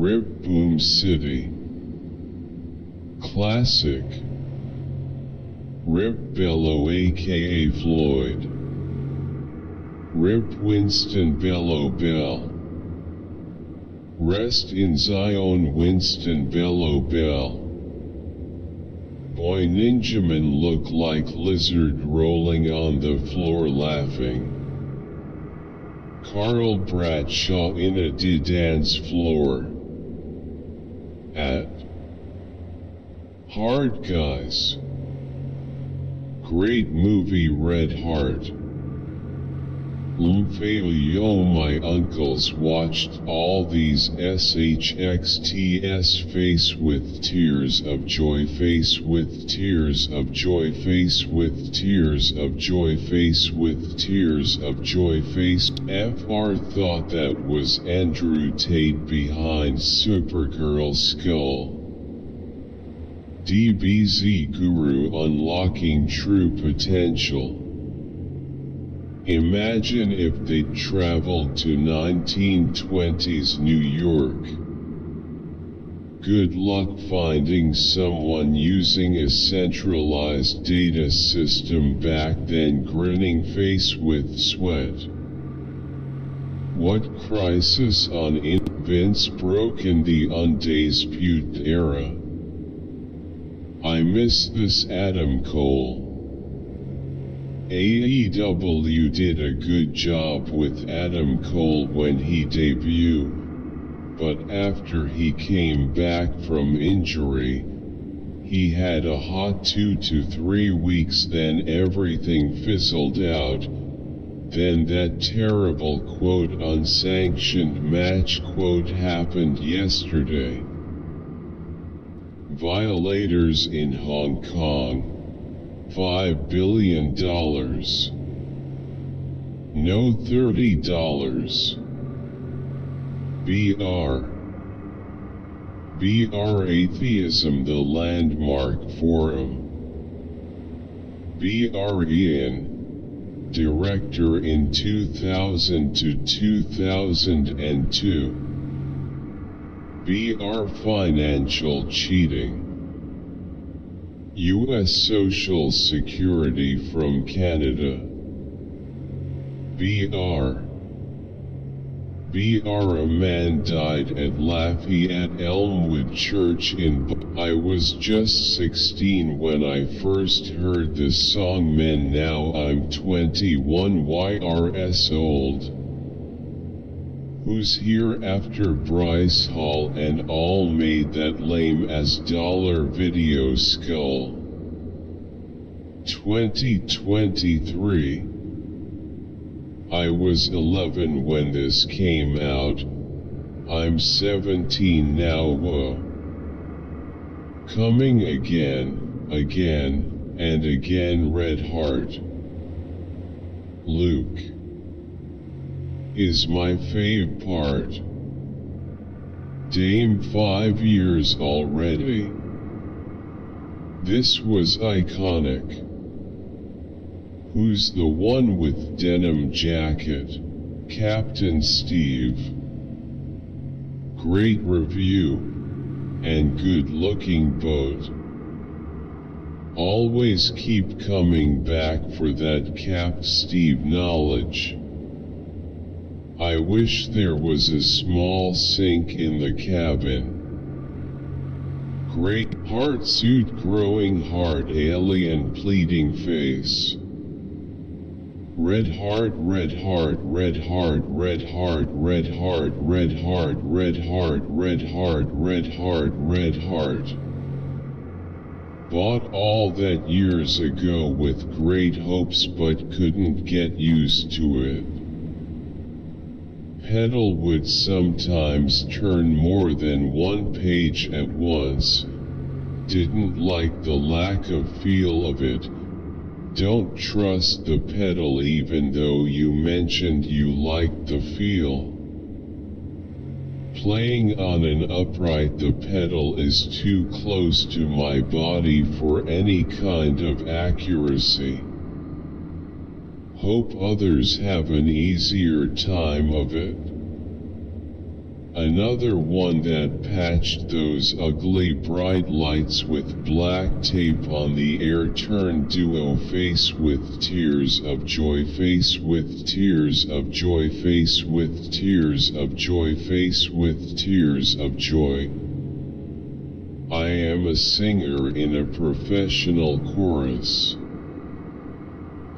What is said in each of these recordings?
Rip Boom City. Classic. Rip Bello aka Floyd. Rip Winston Bello Bell. Rest in Zion Winston Bello Bell. Boy Ninjaman look like lizard rolling on the floor laughing. Carl Bradshaw in a dance floor. At Hard Guys. Great movie Red Heart. Yo, my uncles watched all these SHXTS face with tears of joy, face with tears of joy, face with tears of joy, face with tears of joy, face. FR thought that was Andrew Tate behind Supergirl skull. DBZ Guru unlocking true potential. Imagine if they'd traveled to 1920s New York. Good luck finding someone using a centralized data system back then, grinning face with sweat. What crisis on Vince broke in the undisputed era? I miss this Adam Cole. AEW did a good job with Adam Cole when he debuted, but after he came back from injury, he had a hot 2 to 3 weeks, then everything fizzled out. Then that terrible quote unsanctioned match quote happened yesterday. Violators in Hong Kong. $5 billion. No $30. BR Atheism, the Landmark Forum. BR Ian, Director in 2000 to 2002. BR Financial Cheating. U.S. Social Security from Canada. BR. A man died at Lafayette Elmwood Church in I was just 16 when I first heard this song, man, now I'm 21 YRS old. Who's here after Bryce Hall and all made that lame as dollar video skull? 2023. I was 11 when this came out. I'm 17 now. Whoa. Coming again, and again. Red Heart. Luke is my fave part. Dame 5 years already. This was iconic. Who's the one with denim jacket? Captain Steve. Great review. And good looking boat. Always keep coming back for that Cap Steve knowledge. I wish there was a small sink in the cabin. Great heart suit, growing heart, alien pleading face. Red heart, red heart, red heart, red heart, red heart, red heart, red heart, red heart, red heart, red heart. Bought all that years ago with great hopes but couldn't get used to it. Pedal would sometimes turn more than one page at once. Didn't like the lack of feel of it. Don't trust the pedal even though you mentioned you liked the feel. Playing on an upright, the pedal is too close to my body for any kind of accuracy. Hope others have an easier time of it. Another one that patched those ugly bright lights with black tape on the air turned duo face with tears of joy, face with tears of joy, face with tears of joy, face with tears of joy. I am a singer in a professional chorus.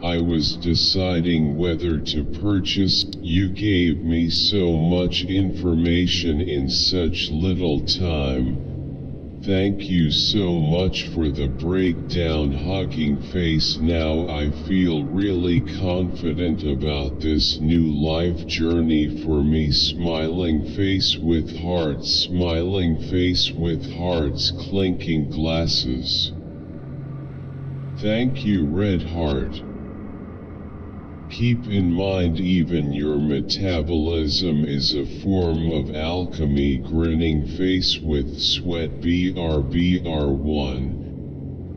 I was deciding whether to purchase. You gave me so much information in such little time. Thank you so much for the breakdown, hugging face. Now I feel really confident about this new life journey for me. Smiling face with hearts, smiling face with hearts, clinking glasses. Thank you, red heart. Keep in mind even your metabolism is a form of alchemy. Grinning face with sweat, BR1.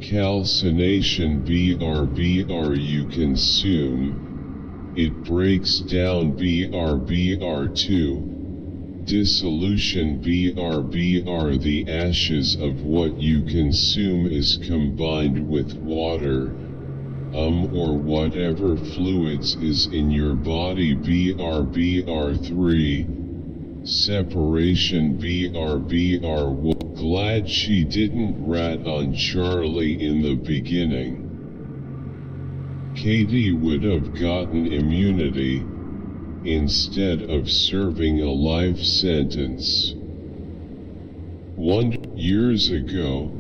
Calcination, BR you consume. It breaks down, BR2. Dissolution, BR the ashes of what you consume is combined with water. Or whatever fluids is in your body, BR3. Separation, BR1. Glad she didn't rat on Charlie in the beginning. Katie would have gotten immunity instead of serving a life sentence. Years ago,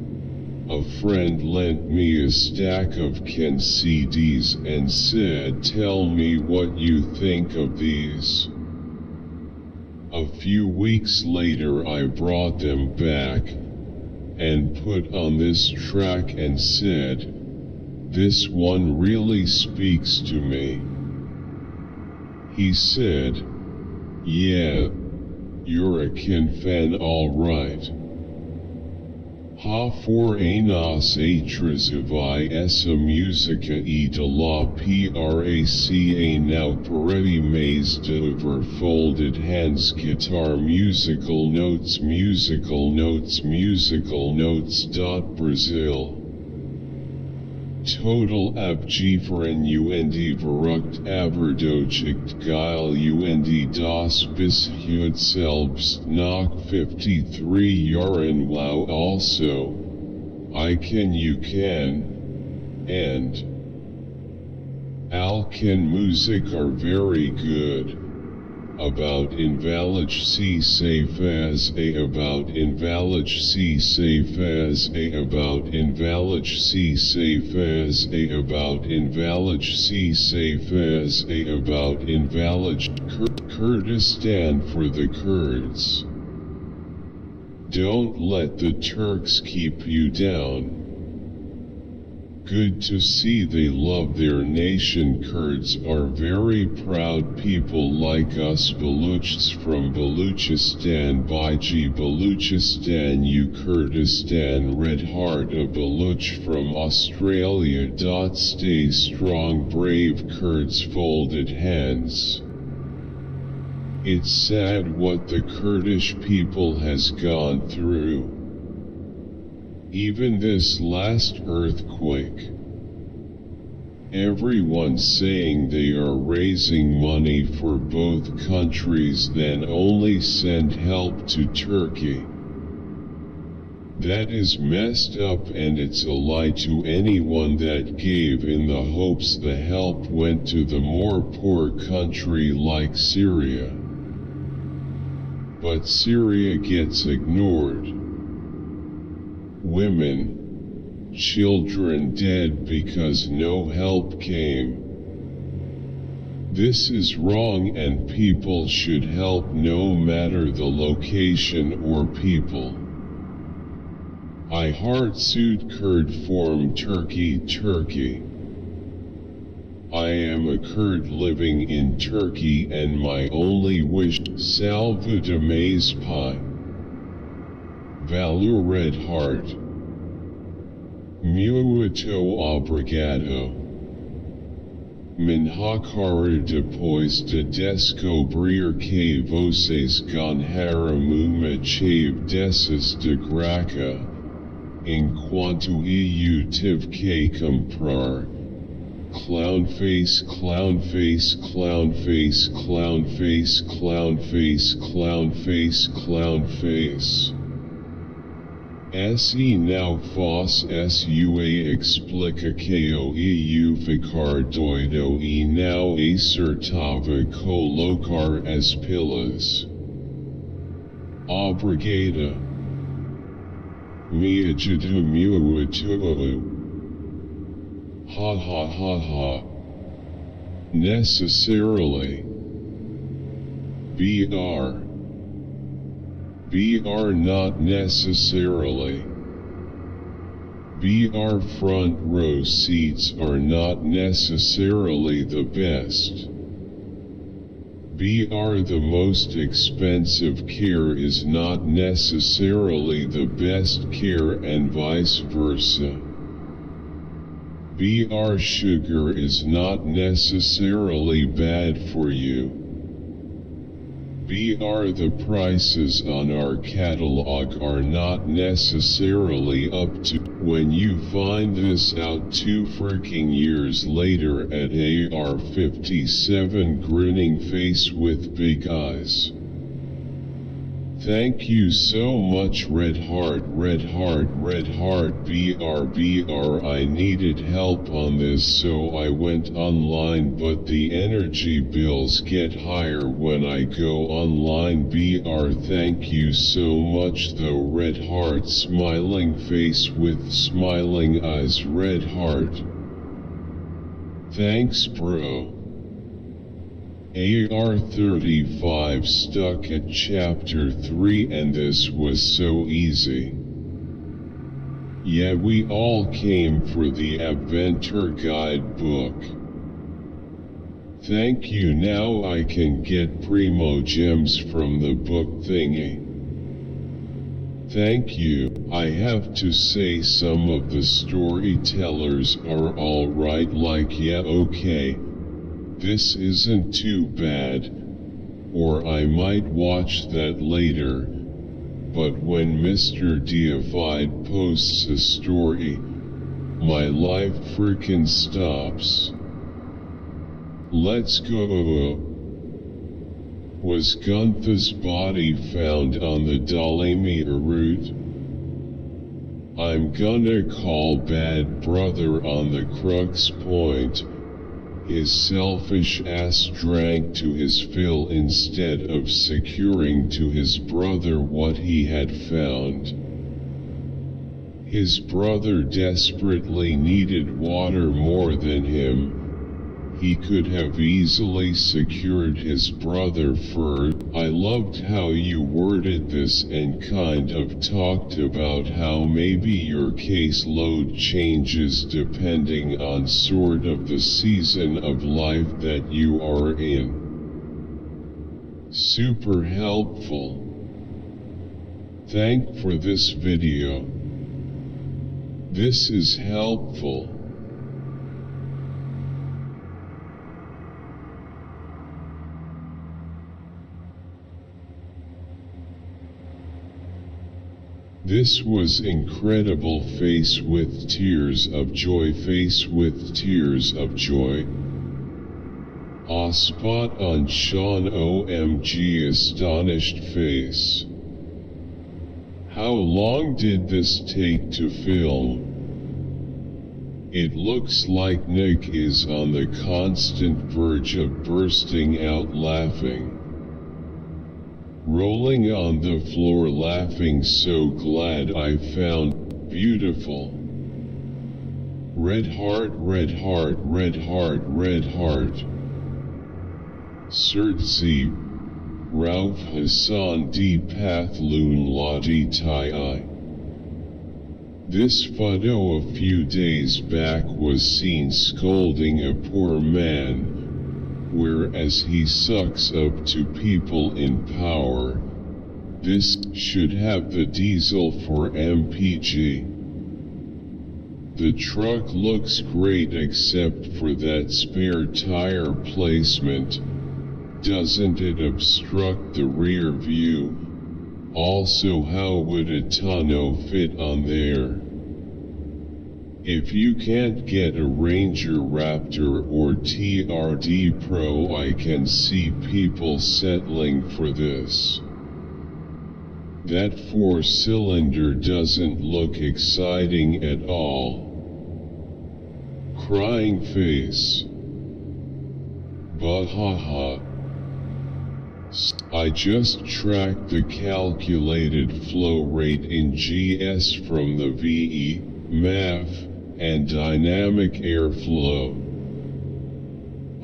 a friend lent me a stack of Ken CDs and said, "Tell me what you think of these." A few weeks later I brought them back and put on this track and said, "This one really speaks to me." He said, "Yeah, you're a Ken fan, all right." Ha for anos atrasivi essa musica e de la praca now pareti mazed over folded hands guitar musical notes musical notes musical notes. Brazil Total abgeveren und verrucht aberdochicht geil und das bis heute selbst nach 53 Jahren. Wow. Also, I can, you can, and Alcan music are very good. About invalid C safe as a about invalid C safe as a about invalid C safe as a about invalid C safe as a about invalid Kurdistan for the Kurds. Don't let the Turks keep you down. Good to see they love their nation. Kurds are very proud people like us. Baluchs from Baluchistan, Baiji Baluchistan, you Kurdistan. Red heart a Baluch from Australia. Stay strong, brave Kurds. Folded hands. It's sad what the Kurdish people has gone through. Even this last earthquake. Everyone saying they are raising money for both countries, then only send help to Turkey. That is messed up, and it's a lie to anyone that gave in the hopes the help went to the more poor country like Syria. But Syria gets ignored. Women, children dead because no help came. This is wrong, and people should help no matter the location or people. I heart Sud Kurd form Turkey. I am a Kurd living in Turkey, and my only wish, salva de maize pie. Valor red heart. Muito obrigado. Minhakara depois de descobrir que vocês ganharam uma chave dessas de graça, enquanto eu tive que comprar. Clown face, clown face, clown face, clown face, clown face, clown face, clown face. Se não fosse sua explica que eu ia ficar doido e não acertava colocar as pilas. Obrigada. Me ajudou muito. Ha ha ha ha. Necessarily. BR not necessarily. BR front row seats are not necessarily the best. BR the most expensive care is not necessarily the best care and vice versa. BR sugar is not necessarily bad for you. BR the prices on our catalog are not necessarily up to. When you find this out 2 freaking years later at AR-57 grinning face with big eyes. Thank you so much Red Heart BR. I needed help on this so I went online, but the energy bills get higher when I go online BR. Thank you so much though Red Heart, smiling face with smiling eyes Red Heart. Thanks bro. AR-35 stuck at chapter 3 and this was so easy. Yeah, we all came for the Adventure Guide book. Thank you, now I can get primo gems from the book thingy. Thank you. I have to say some of the storytellers are alright, like yeah okay. This isn't too bad, or I might watch that later, but when Mr. Deified posts a story, my life frickin' stops. Let's go. Was Gunther's body found on the Dalamia route? I'm gonna call Bad Brother on the crux point. His selfish ass drank to his fill instead of securing to his brother what he had found. His brother desperately needed water more than him. He could have easily secured his brother fur. I loved how you worded this and kind of talked about how maybe your caseload changes depending on sort of the season of life that you are in. Super helpful. Thank for this video. This is helpful. This was incredible. Face with tears of joy. Face with tears of joy. Ah, spot on Sean. OMG, astonished face. How long did this take to film? It looks like Nick is on the constant verge of bursting out laughing. Rolling on the floor laughing, so glad I found. Beautiful. Red heart, red heart, red heart, red heart. Sertzi, Rauf Hassan D. Pathloon Ladi Tai. This photo a few days back was seen scolding a poor man, whereas he sucks up to people in power. This should have the diesel for MPG. The truck looks great except for that spare tire placement. Doesn't it obstruct the rear view? Also, how would a tonneau fit on there? If you can't get a Ranger Raptor or TRD Pro, I can see people settling for this. That 4-cylinder doesn't look exciting at all. Crying face. But haha. I just tracked the calculated flow rate in GS from the VE, MAF, and dynamic airflow.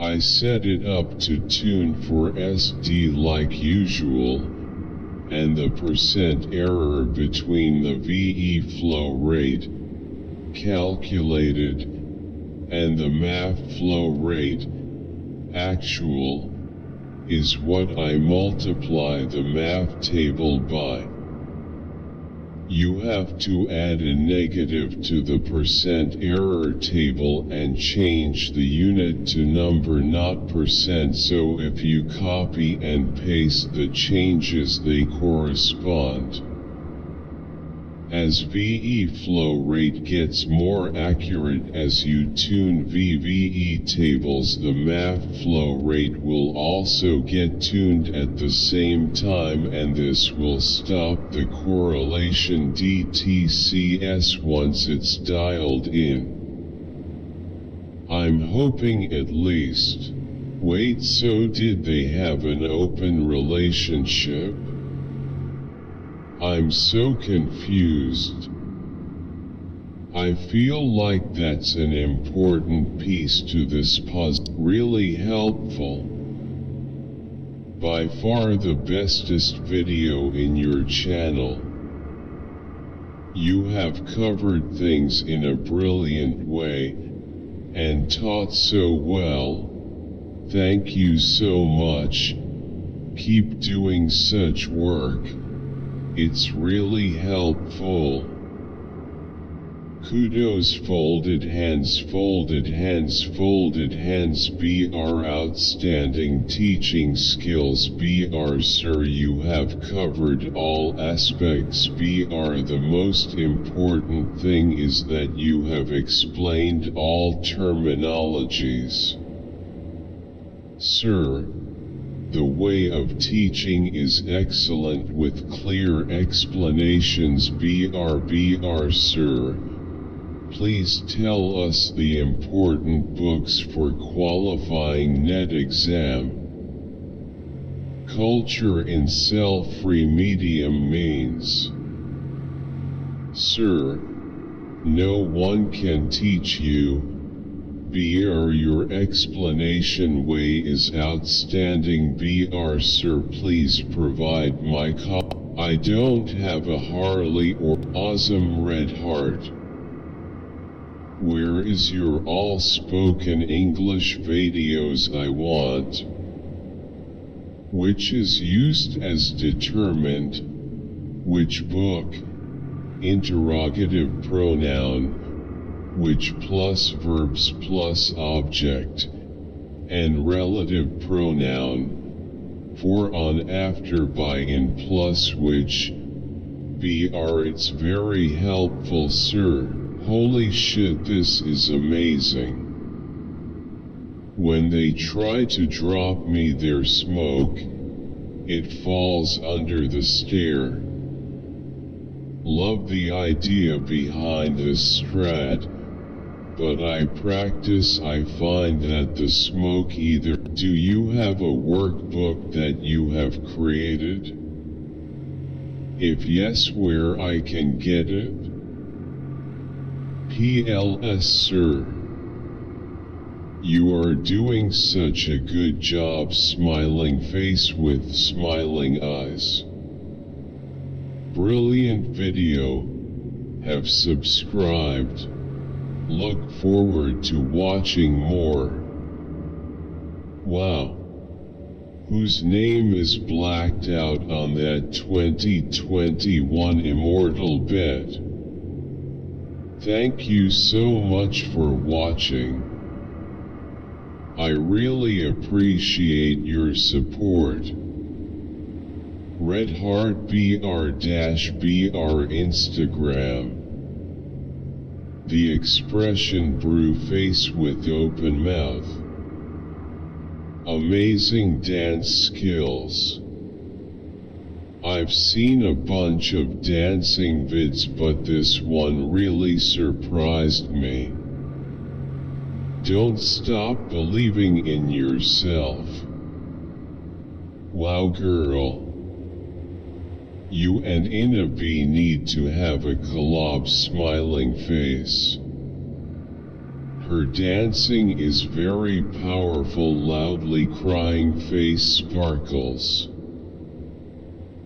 I set it up to tune for SD like usual, and the percent error between the VE flow rate, calculated, and the MAF flow rate, actual, is what I multiply the MAF table by. You have to add a negative to the percent error table and change the unit to number not percent, so if you copy and paste the changes they correspond. As VE flow rate gets more accurate as you tune VVE tables, the MAF flow rate will also get tuned at the same time, and this will stop the correlation DTCS once it's dialed in. I'm hoping at least. Wait, so did they have an open relationship? I'm so confused. I feel like that's an important piece to this puzzle. Really helpful. By far the bestest video in your channel. You have covered things in a brilliant way, and taught so well. Thank you so much. Keep doing such work. It's really helpful. Kudos, folded hands, folded hands, folded hands. BR outstanding teaching skills. BR sir, you have covered all aspects. BR the most important thing is that you have explained all terminologies. Sir, the way of teaching is excellent with clear explanations. BR sir, please tell us the important books for qualifying NET exam. Culture in cell-free medium means. Sir, no one can teach you. BR your explanation way is outstanding. BR sir, please provide my copy. I don't have a Harley or awesome red heart. Where is your all spoken English videos? I want. Which is used as determined. Which book? Interrogative pronoun. Which plus verbs plus object, and relative pronoun, for on after by in plus which. BR it's very helpful sir, holy shit this is amazing. When they try to drop me their smoke, it falls under the stair. Love the idea behind this strat. But I practice, I find that the smoke either. Do you have a workbook that you have created? If yes, where I can get it? PLS sir. You are doing such a good job. Smiling face with smiling eyes. Brilliant video. Have subscribed. Look forward to watching more. Wow. Whose name is blacked out on that 2021 immortal bet? Thank you so much for watching. I really appreciate your support. Red Heart BR-BR Instagram. The expression brew face with open mouth. Amazing dance skills. I've seen a bunch of dancing vids, but this one really surprised me. Don't stop believing in yourself. Wow girl. You and Ina B need to have a collab smiling face. Her dancing is very powerful, loudly crying face sparkles.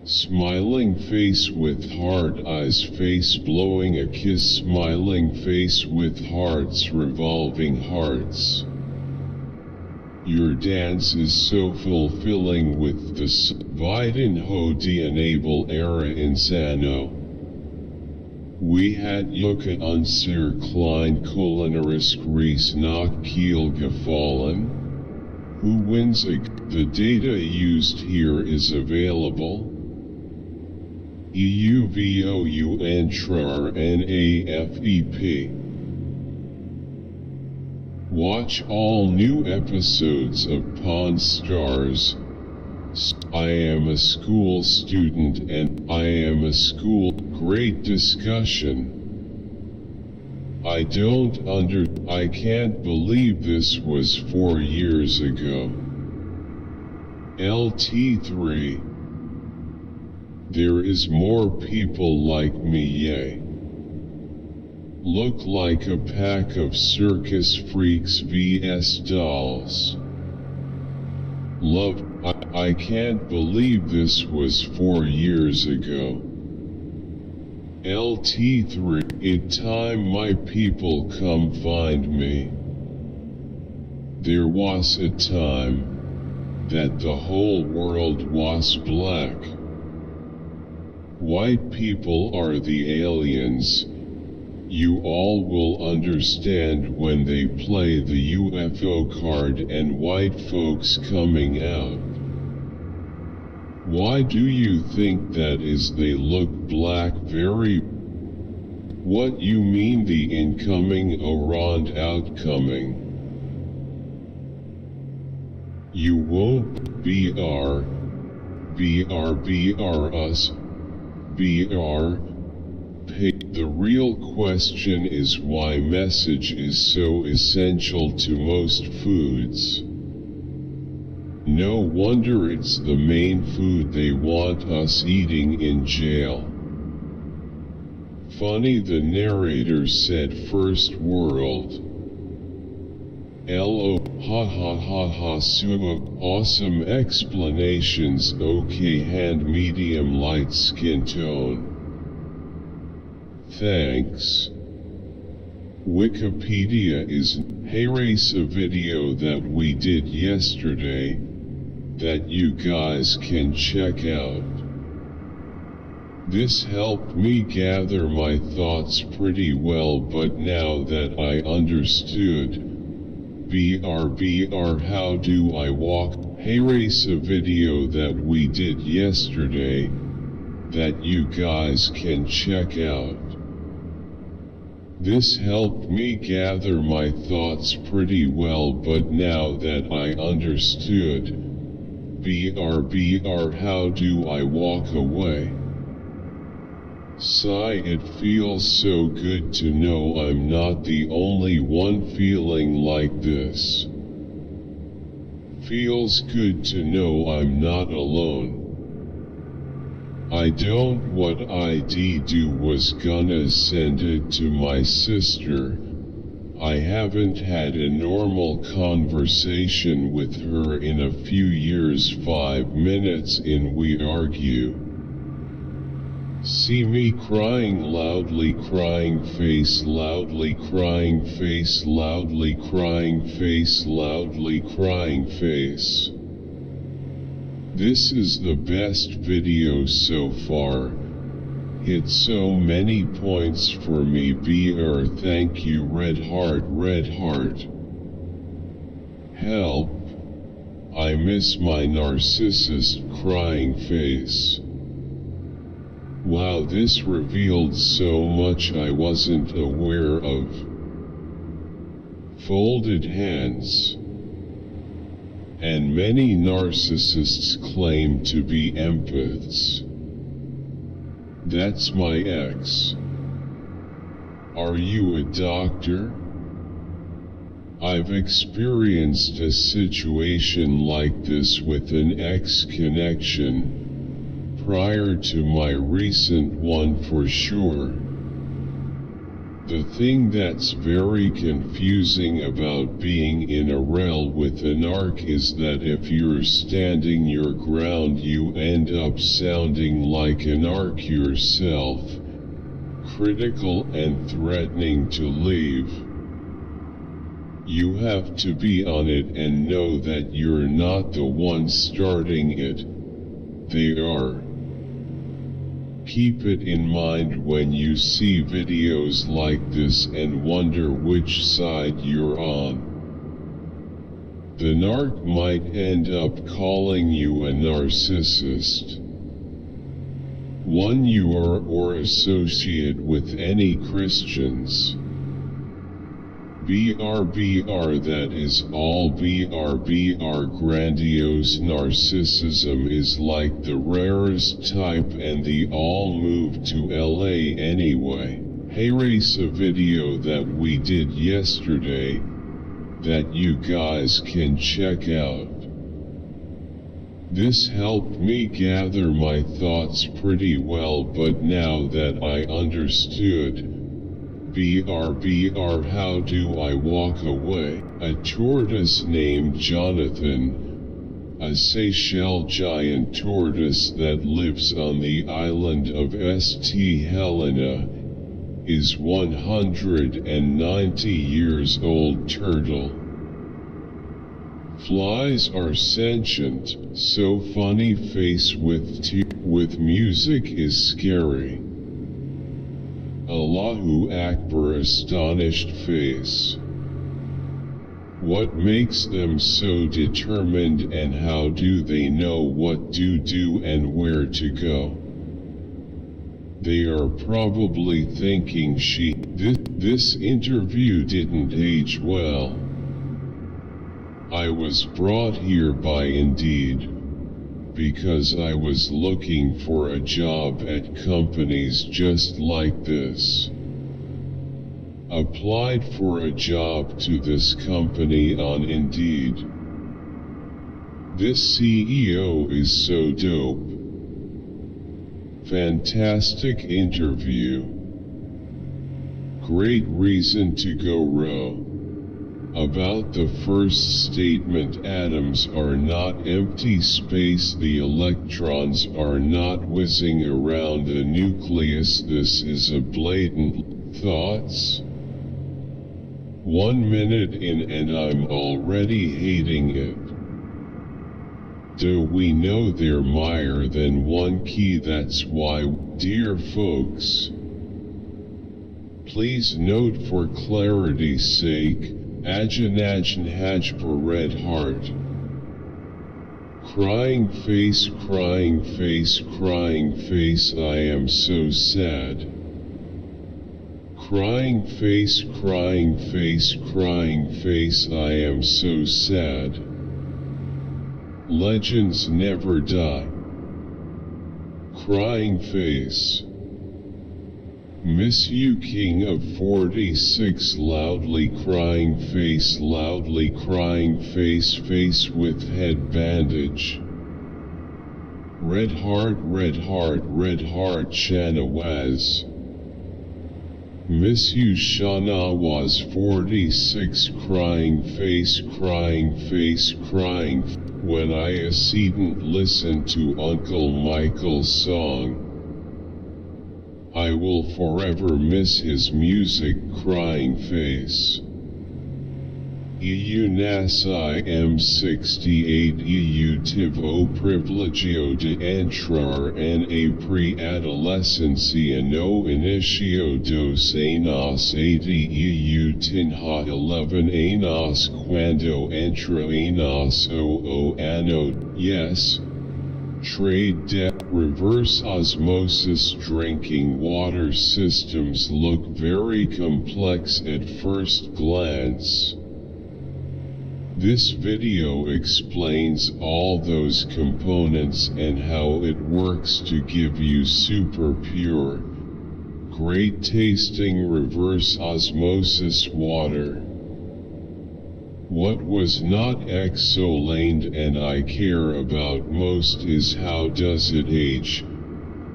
Smiling face with hard eyes, face blowing a kiss, smiling face with hearts, revolving hearts. Your dance is so fulfilling with the Biden Hodi enable era insano. We had Yuka unser klein kulinaris Greece nach Kiel gefallen. Who wins the data used here is available. EUVOUNTRARNAFEP. Watch all new episodes of Pawn Stars. I am a school student and I am a school. Great discussion. I can't believe this was 4 years ago. LT3. There is more people like me, yay. Look like a pack of circus freaks vs dolls. Love, I can't believe this was 4 years ago. LT3, it time my people come find me. There was a time that the whole world was black. White people are the aliens. You all will understand when they play the UFO card and white folks coming out. Why do you think that is? They look black very. What you mean the incoming around outcoming? You won't BR us. BR. The real question is why message is so essential to most foods. No wonder it's the main food they want us eating in jail. Funny, the narrator said first world. LO, ha ha ha ha, awesome explanations. Okay, hand medium light skin tone. Thanks. Wikipedia is, hey, race a video that we did yesterday, that you guys can check out. This helped me gather my thoughts pretty well, but now that I understood, BR how do I walk, hey, race a video that we did yesterday, that you guys can check out. This helped me gather my thoughts pretty well, but now that I understood, BR how do I walk away? Sigh, it feels so good to know I'm not the only one feeling like this. Feels good to know I'm not alone. I don't what I'd do was gonna send it to my sister. I haven't had a normal conversation with her in a few years. 5 minutes in we argue. See me crying loudly, crying face, loudly crying face, loudly crying face, loudly crying face. This is the best video so far. hit so many points for me. BR, thank you. Red heart, red heart. Help. I miss my narcissist crying face. Wow, this revealed so much I wasn't aware of. Folded hands. And many narcissists claim to be empaths. That's my ex. Are you a doctor? I've experienced a situation like this with an ex connection, prior to my recent one for sure. The thing that's very confusing about being in a rel with a narc is that if you're standing your ground you end up sounding like a narc yourself, critical and threatening to leave. You have to be on it and know that you're not the one starting it. They are. Keep it in mind when you see videos like this and wonder which side you're on. The narc might end up calling you a narcissist. One you are or associate with any Christians. BR, that is all. BR, grandiose narcissism is like the rarest type and they all moved to LA anyway. Hey, race, a video that we did yesterday that you guys can check out. This helped me gather my thoughts pretty well, but now that I understood BR, how do I walk away? A tortoise named Jonathan, a Seychelles giant tortoise that lives on the island of St. Helena, is 190 years old turtle. Flies are sentient, so funny face with music is scary. Allahu Akbar, astonished face. What makes them so determined and how do they know what to do and where to go? They are probably thinking this interview didn't age well. I was brought here by Indeed because I was looking for a job at companies just like this. Applied for a job to this company on Indeed. This CEO is so dope. Fantastic interview. Great reason to go row. About the first statement, atoms are not empty space, the electrons are not whizzing around the nucleus. This is a blatant thoughts. 1 minute in and I'm already hating it. Do we know they're higher than one key? That's why, dear folks. Please note for clarity's sake, Ajanajan Hajpur red heart. Crying face, crying face, crying face, I am so sad. Crying face, crying face, crying face, I am so sad. Legends never die. Crying face. Miss you, King of 46, loudly crying face, face with head bandage. Red heart, Shanawaz. Miss you, Shanawaz 46, crying face, crying. When I didn't listen to Uncle Michael's song, I will forever miss his music, crying face. EU nasi M68 EU tive o privilegio de entrar en a pre-adolescencia no inicio dos años 80 EU tinha 11 años cuando entra años o ano, yes. Trade debt. Reverse osmosis drinking water systems look very complex at first glance. This video explains all those components and how it works to give you super pure, great tasting reverse osmosis water. What was not explained and I care about most is how does it age.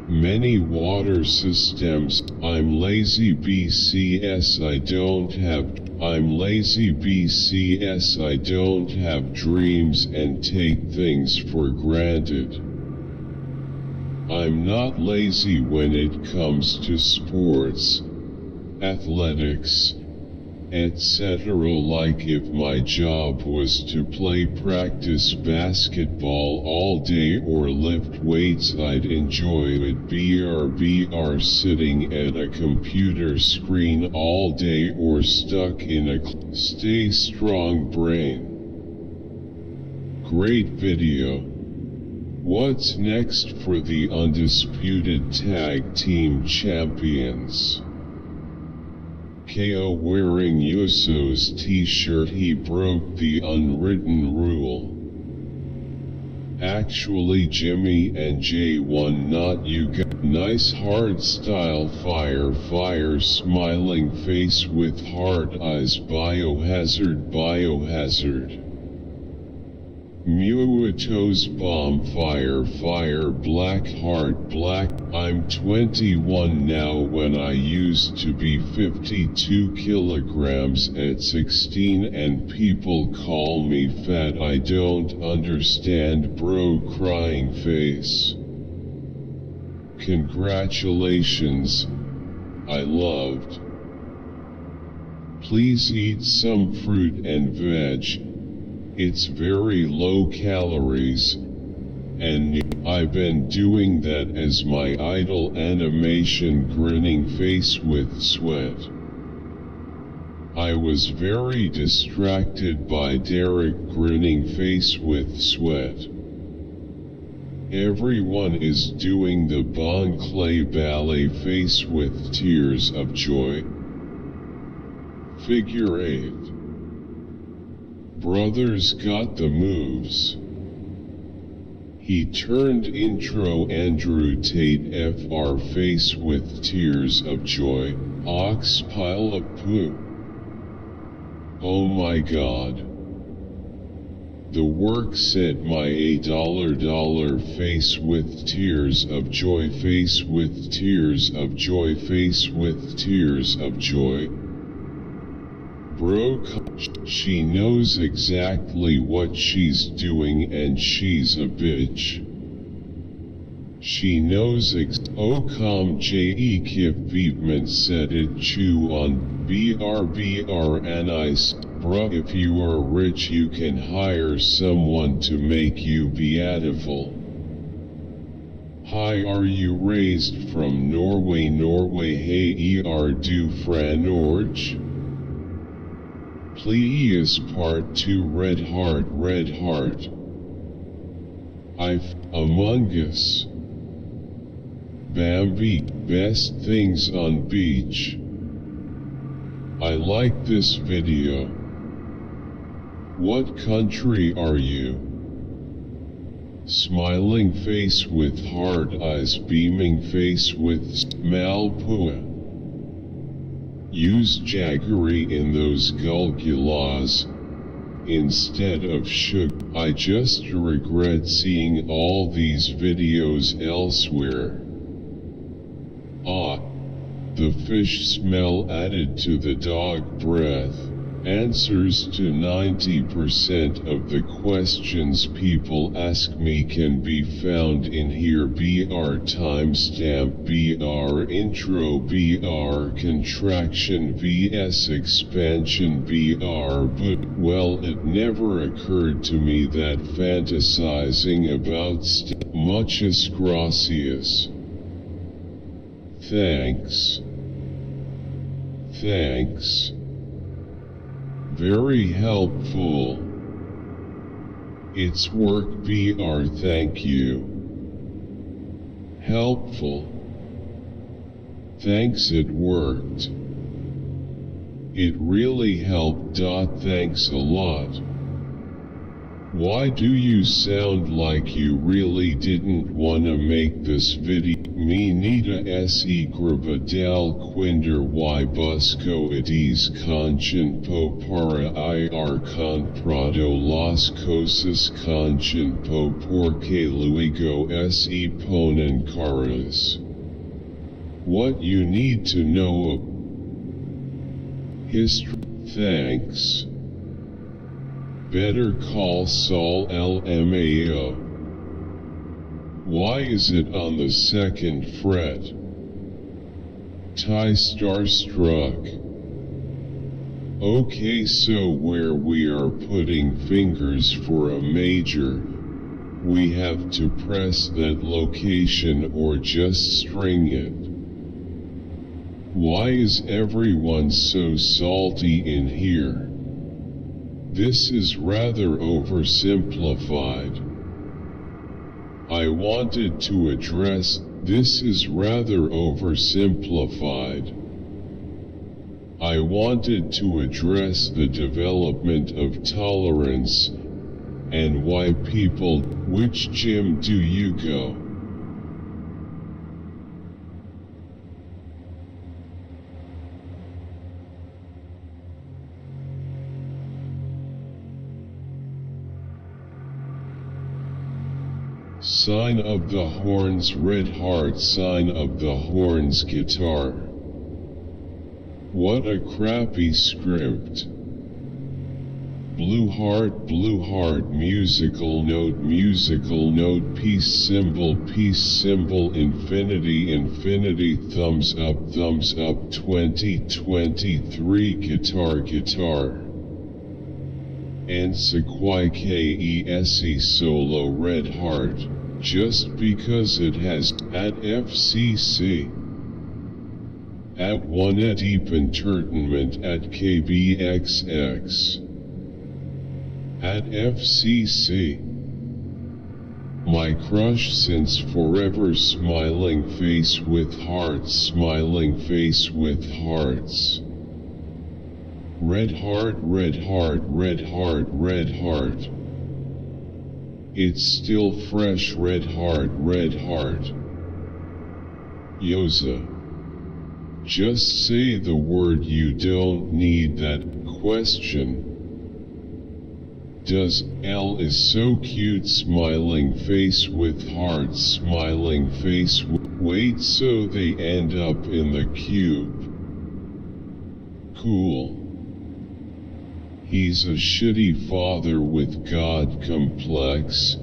Many water systems, I'm lazy BCS I don't have dreams and take things for granted. I'm not lazy when it comes to sports, athletics, etc. Like if my job was to play practice basketball all day or lift weights I'd enjoy it. BR sitting at a computer screen all day or stuck in a stay strong brain. Great video. What's next for the undisputed tag team champions? KO wearing Uso's t-shirt. He broke the unwritten rule. Actually Jimmy and Jay won, not you guys. Nice hard style. Fire smiling face with heart eyes. Biohazard. Muato's bomb. Fire black heart black. I'm 21 now when I used to be 52 kilograms at 16 and people call me fat. I don't understand bro. Crying face. Congratulations. I loved. Please eat some fruit and veg. It's very low calories, and I've been doing that as my idol animation. Grinning face with sweat. I was very distracted by Derek. Grinning face with sweat. Everyone is doing the Bon Clay ballet. Face with tears of joy. Figure 8. Brothers got the moves. He turned intro. Andrew Tate FR. Face with tears of joy. Ox pile of poo. Oh my god. The work said my $8 face with tears of joy. Face with tears of joy. Face with tears of joy. Bro, she knows exactly what she's doing and she's a bitch. She knows Je Kip Beatman said it chew on BRBR and ice. Bruh, if you are rich you can hire someone to make you beautiful. Hi, are you raised from Norway? Hey, du fra Norge? Please part 2 red heart. Among Us. Bambi, best things on beach. I like this video. What country are you? Smiling face with hard eyes. Beaming face with Malpua. Use jaggery in those gulgulas instead of sugar. I just regret seeing all these videos elsewhere. The fish smell added to the dog breath. Answers to 90% of the questions people ask me can be found in here. BR timestamp, BR intro, BR contraction vs expansion, BR. But well, it never occurred to me that fantasizing about muchas gracias. Thanks. Thanks. Very helpful. It's work. BR thank you. Helpful. Thanks, it worked. It really helped. Thanks a lot. Why do you sound like you really didn't wanna make this video? Me nita se grabadal quinder y busco ides conscienpo para ir con prado las cosas conscienpo porque luego se ponen caras. What you need to know. History. Thanks. Better call Saul LMAO. Why is it on the second fret? Tie starstruck. Okay, so where we are putting fingers for a major, we have to press that location or just string it. Why is everyone so salty in here? This is rather oversimplified. I wanted to address, this is rather oversimplified. I wanted to address the development of tolerance, and why people, which gym do you go? Sign of the Horns, red heart, sign of the Horns guitar. What a crappy script. Blue heart, musical note, peace symbol, infinity, thumbs up, 2023, guitar. Kese solo red heart, just because it has, at FCC. At one at deep entertainment at KBXX. At FCC. My crush since forever, smiling face with hearts, Red heart. It's still fresh, red heart. Yoza. Just say the word, you don't need that question. Does L is so cute, smiling face with hearts, wait, so they end up in the cube. Cool. He's a shitty father with God complex.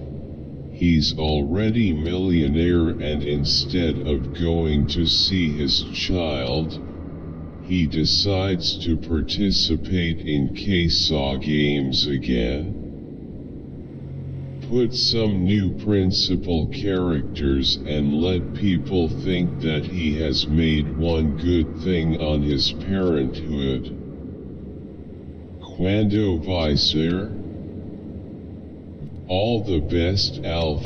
He's already millionaire, and instead of going to see his child, he decides to participate in KSA games again. Put some new principal characters and let people think that he has made one good thing on his parenthood. Quando vai ser? All the best, Alf.